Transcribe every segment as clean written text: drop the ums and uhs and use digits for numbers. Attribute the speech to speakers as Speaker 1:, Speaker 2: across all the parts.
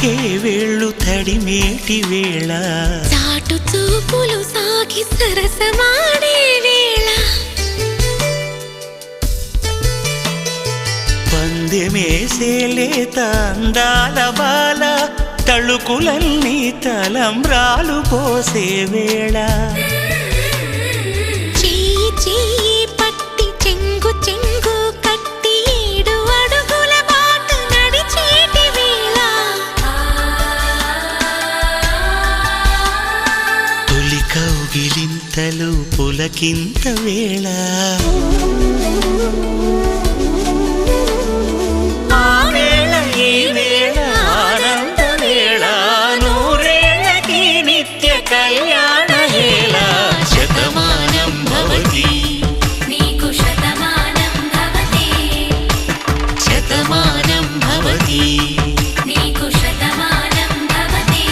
Speaker 1: తాకే వేళ్ళు తడిమేటి వేళ
Speaker 2: చాటు చూపులు సాగి సరసమాడే వేళ
Speaker 1: పందెమేసేలేత అందాల బాల తళుకులన్నీ తలంబ్రాలు పోసే వేళ
Speaker 2: చెయ్యి చెయ్యి పట్టి చెంగు చెంగు కట్టి 7 అడుగుల బాట నడిచేటి వేళ
Speaker 1: తొలి కౌగిలింతలు పులకింత వేళ కళ్యాణ హేళ శతమానం భవతి
Speaker 2: నీకు శతమానం భవతి
Speaker 1: శతమానం భవతి
Speaker 2: నీకు శతమానం భవతి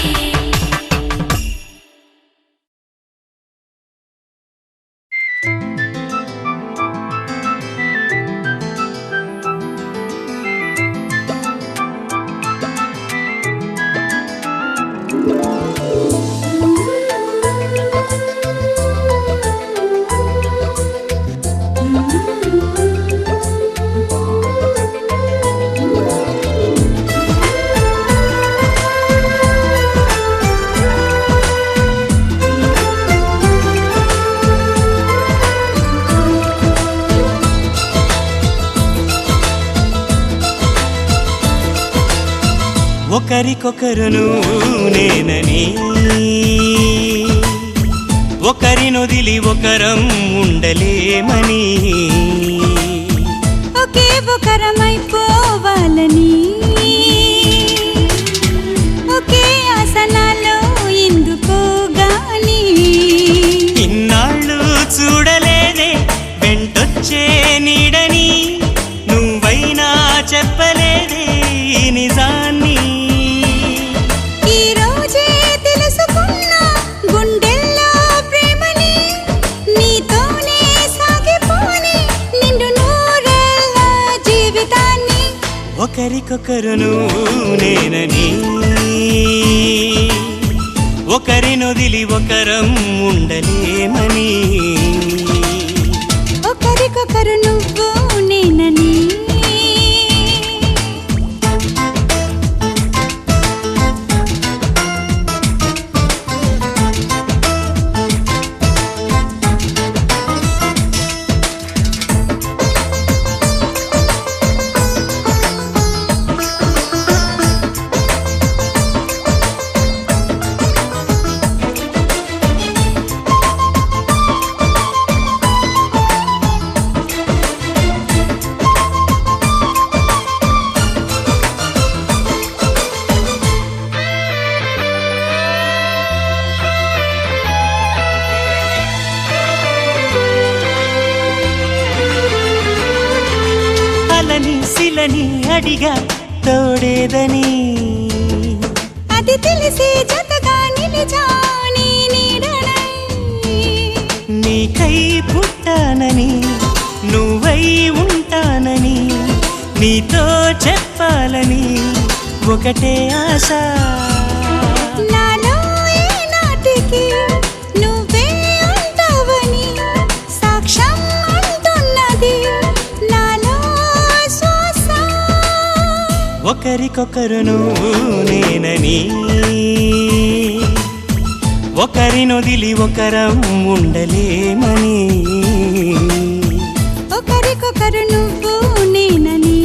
Speaker 1: ఒకరికొకరును నేనని ఒకరినొదిలి ఒకరం ఉండలేమని
Speaker 2: ఒకే ఒకరమైపోవాలని ఒకే ఆసనాలో ఎందుకో గాని
Speaker 1: ఇన్నాళ్ళు చూడలేదే వెంటొచ్చే నీడని నువ్వైనా చెప్పలేదే నిజాన్ని ఒకరికొకరును నేనని ఒకరినొదిలి ఒకరం ఉండలేమని
Speaker 2: ఒకరికొకరు నువ్వు నేనని
Speaker 1: శిలని అడిగా తోడేదని
Speaker 2: అది తెలిసి జతగా నిలిచాని నీడనై
Speaker 1: నీకై పుట్టానని నువ్వై ఉంటానని నీతో చెప్పాలని ఒకటే ఆశ
Speaker 2: నాలో ఏనాటికి నువ్వే ఉంటావని సాక్ష్యం అంటున్నది
Speaker 1: ఒకరికొకరును నేనని ఒకరినొదిలి ఒకరం ఉండలేమని
Speaker 2: ఒకరికొకరు నువ్వు నేనని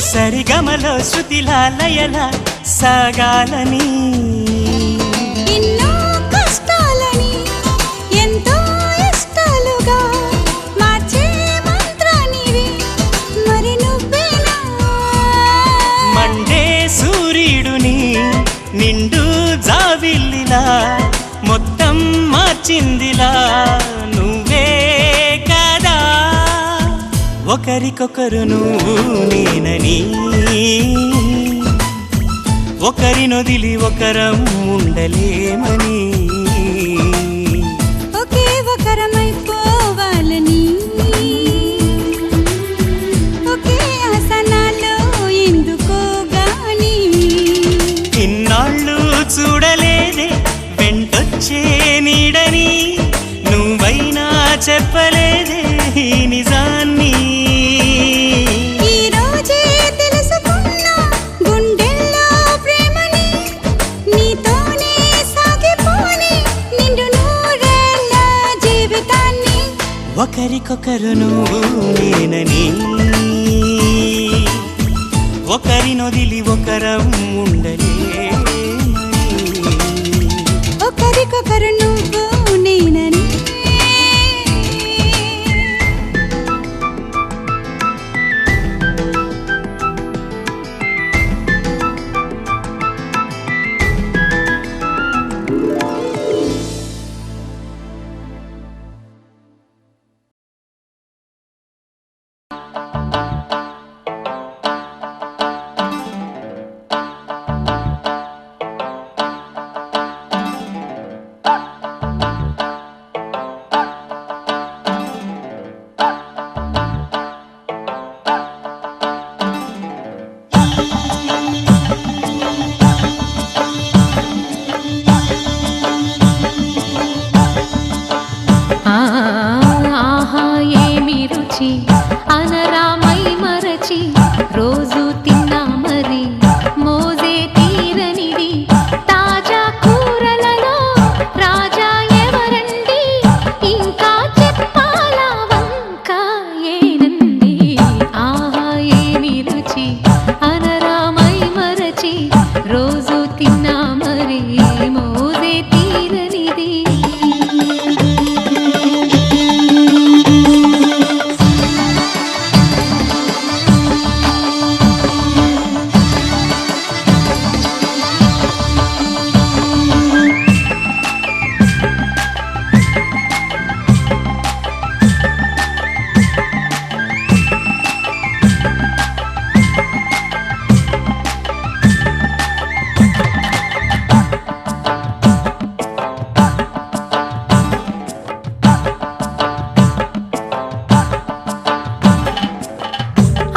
Speaker 1: సరిగమలో శృతిలా లయలా సాగాలని
Speaker 2: ఎన్నో కష్టాల
Speaker 1: ఒకరికొకరు నువ్వు నేనని ఒకరినొదిలి ఒకరం ఉండలేమని
Speaker 2: ఒకే ఒకరమైపోవాలని ఒకే ఆసనాలో ఎందుకో గాని
Speaker 1: ఇన్నాళ్ళు చూడలేదే వెంటొచ్చే నీడని నువ్వైనా చెప్పలేదే ఈ నిజాన్ని
Speaker 2: ఈ రోజే తెలుసుకున్నా గుండెల్లో ప్రేమని నీతోనే సాగిపోని నిండు నూరేళ్ళ జీవితాన్ని
Speaker 1: ఒకరికొకరు నువ్వు నేనని ఒకరినొదిలి ఒకరం ఉండలేమని
Speaker 2: ఒకరికొకరు నువ్వు నేనని
Speaker 3: ఆహా ఏమి రుచి అనరామై మరచి రోజు తిన్నా మరి మోజే తీరనిది తాజా కూరలలో రాజా ఎవరండి ఇంకా చెప్పాలా వంక ఏనండి ఆహా ఏమి రుచి అనరామై మరచి రోజు తిన్నా మరి మోజే తీరనిది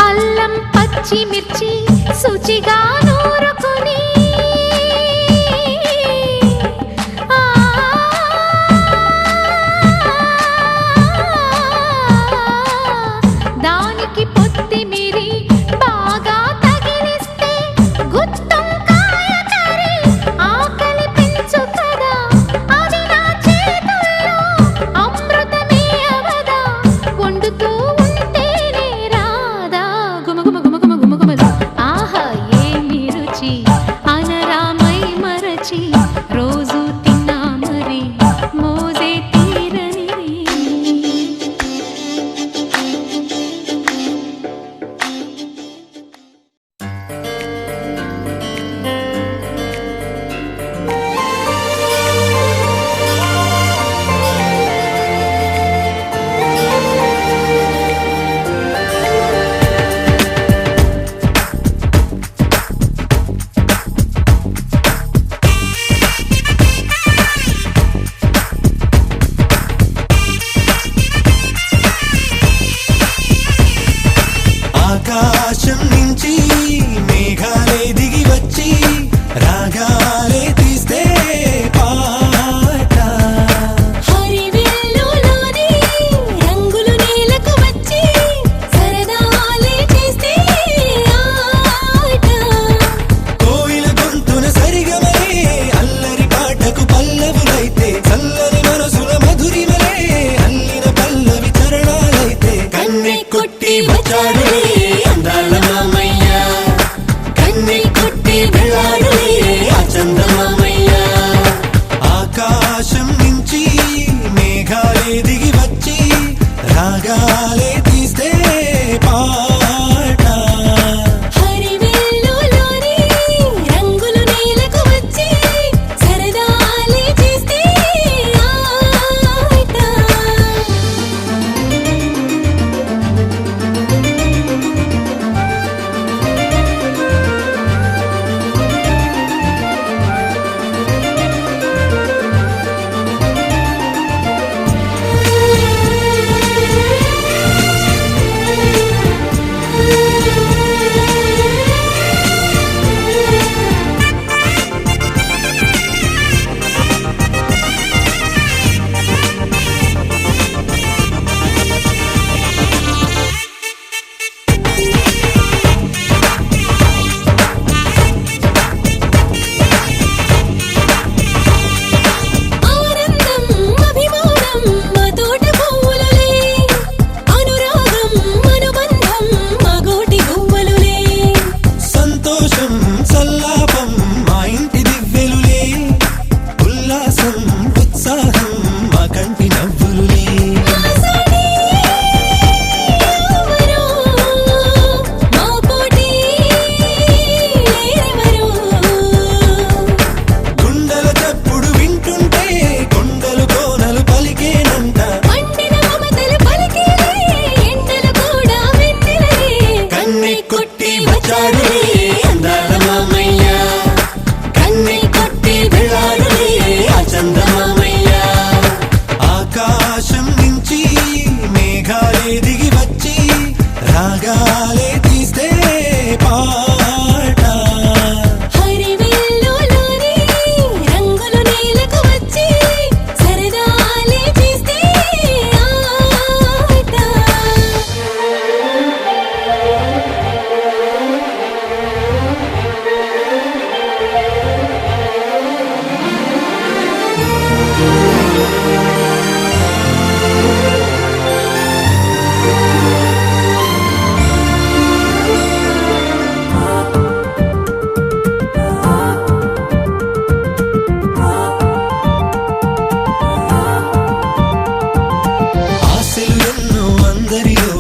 Speaker 3: అల్లం పచ్చిమిర్చి శుచిగా నూరుకొని దానికి పొత్తిమిరి బాగా తగిలిస్తే గుత్తొంకాయ కర్రీ ఆకలి పెంచు కదా అది నా చేతుల్లో అమృతమే అవదా వండుతూ ఉంటేనే రాదా గుమ గుమ గుమ గుమ గుమ గుమలు ఆహా ఏమి రుచి అనరామై మరచి రోజు తిన్నా మరి మోజే తీరనిది
Speaker 4: ఆకాశం నుంచి మేఘాలే దిగి వచ్చి రాగాలే తీస్తే పాట
Speaker 2: హరివిల్లులోని రంగులు నేలకు వచ్చి సరదాలే చేస్తే ఆట
Speaker 4: కోయిల గొంతున సరిగమలే అల్లరి పాటకు పల్లవులైతే చల్లని మనసుల మధురిమలే అల్లిన పల్లవి చరణాలైతే కన్నె కొట్టి వచ్చాడులే అందాల మామయ్య కన్నె కొట్టి వెళ్ళాడులే ఆ చందమామయ్య ఆకాశం నుంచి మేఘాలే దిగి వచ్చి రాగాలే తీస్తే పాట
Speaker 2: హరివిల్లులోని రంగులు నేలకు వచ్చి సరదాలే చేస్తే ఆట
Speaker 4: దరిలో